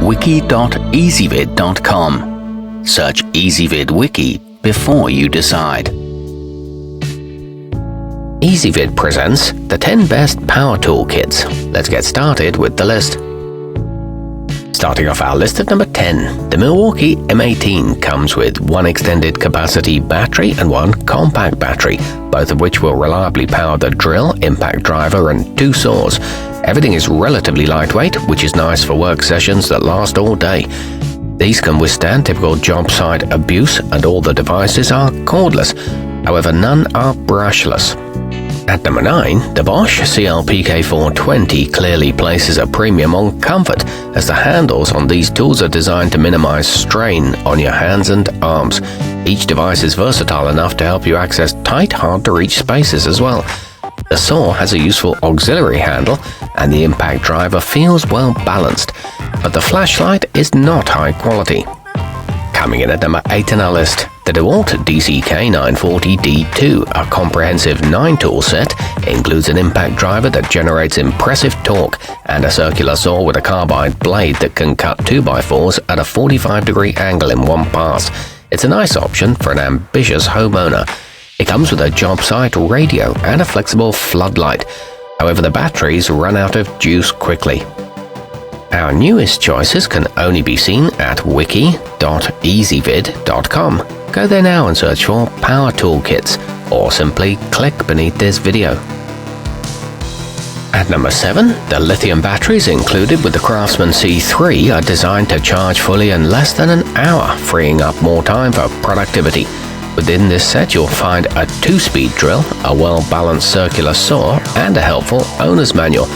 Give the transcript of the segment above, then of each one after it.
wiki.ezvid.com. Search Ezvid Wiki before you decide. Ezvid presents the 10 best power tool kits. Let's get started with the list. Starting off our list at number 10, the Milwaukee M18 comes with one extended capacity battery and one compact battery, both of which will reliably power the drill, impact driver, and 2 saws. Everything is relatively lightweight, which is nice for work sessions that last all day. These can withstand typical job site abuse, and all the devices are cordless. However, none are brushless. At number 9, the Bosch CLPK420 clearly places a premium on comfort, as the handles on these tools are designed to minimize strain on your hands and arms. Each device is versatile enough to help you access tight, hard-to-reach spaces as well. The saw has a useful auxiliary handle, and the impact driver feels well balanced, but the flashlight is not high quality. Coming in at number 8 on our list, the dewalt DCK940D2, a comprehensive 9-tool set, includes an impact driver that generates impressive torque and a circular saw with a carbide blade that can cut 2x4s at a 45-degree angle in one pass. It's a nice option for an ambitious homeowner. It comes with a job site radio and a flexible floodlight. However, the batteries run out of juice quickly. Our newest choices can only be seen at wiki.ezvid.com. Go there now and search for Power Toolkits, or simply click beneath this video. At number 7, the lithium batteries included with the Craftsman C3 are designed to charge fully in less than an hour, freeing up more time for productivity. Within this set, you'll find a 2-speed drill, a well-balanced circular saw, and a helpful owner's manual.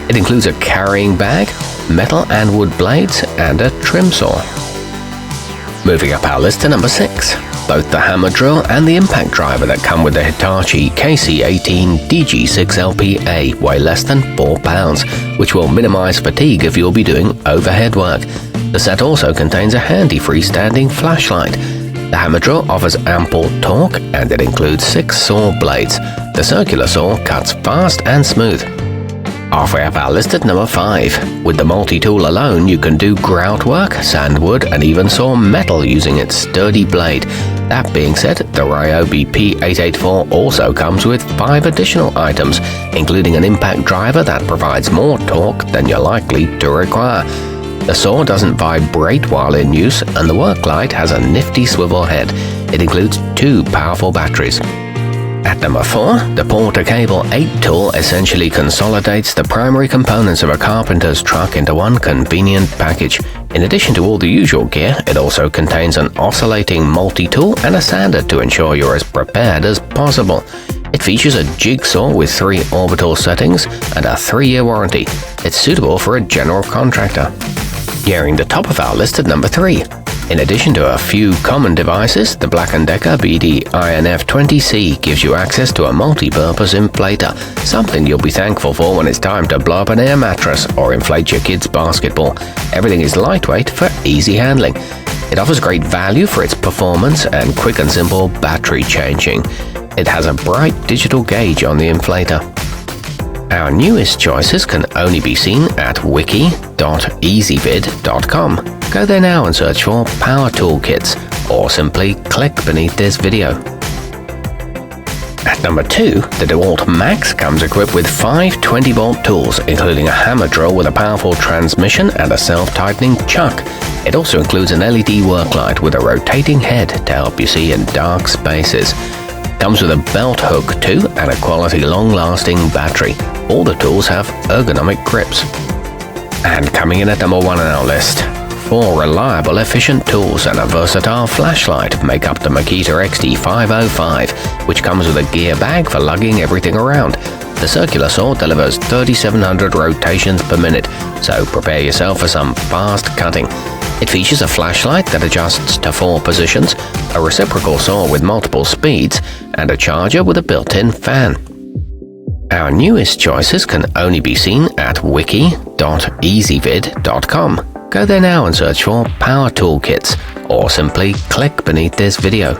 It includes a carrying bag, metal and wood blades, and a trim saw. Moving up our list to number 6, both the hammer drill and the impact driver that come with the Hitachi KC18 DG6LPA weigh less than 4 pounds, which will minimize fatigue if you'll be doing overhead work. The set also contains a handy freestanding flashlight. The hammer drill offers ample torque, and it includes 6 saw blades. The circular saw cuts fast and smooth. Halfway up our list at number 5. With the multi-tool alone, you can do grout work, sandwood, and even saw metal using its sturdy blade. That being said, the Ryobi P884 also comes with 5 additional items, including an impact driver that provides more torque than you're likely to require. The saw doesn't vibrate while in use, and the work light has a nifty swivel head. It includes 2 powerful batteries. At number 4, the Porter Cable 8 tool essentially consolidates the primary components of a carpenter's truck into one convenient package. In addition to all the usual gear, it also contains an oscillating multi-tool and a sander to ensure you're as prepared as possible. It features a jigsaw with 3 orbital settings and a 3-year warranty. It's suitable for a general contractor. Nearing the top of our list at number 3. In addition to a few common devices, the black+decker BD INF20C gives you access to a multi-purpose inflator, something you'll be thankful for when it's time to blow up an air mattress or inflate your kid's basketball. Everything is lightweight for easy handling. It offers great value for its performance and quick and simple battery changing. It has a bright digital gauge on the inflator. Our newest choices can only be seen at wiki.ezvid.com. Go there now and search for Power Toolkits, or simply click beneath this video. At number 2, the dewalt Max comes equipped with 5 20-volt tools, including a hammer drill with a powerful transmission and a self-tightening chuck. It also includes an LED work light with a rotating head to help you see in dark spaces. Comes with a belt hook too, and a quality long-lasting battery. All the tools have ergonomic grips. And coming in at number 1 on our list, 4 reliable, efficient tools and a versatile flashlight make up the Makita XT505, which comes with a gear bag for lugging everything around. The circular saw delivers 3,700 rotations per minute, so prepare yourself for some fast cutting. It features a flashlight that adjusts to 4 positions, a reciprocal saw with multiple speeds, and a charger with a built-in fan. Our newest choices can only be seen at wiki.ezvid.com. Go there now and search for Power Toolkits, or simply click beneath this video.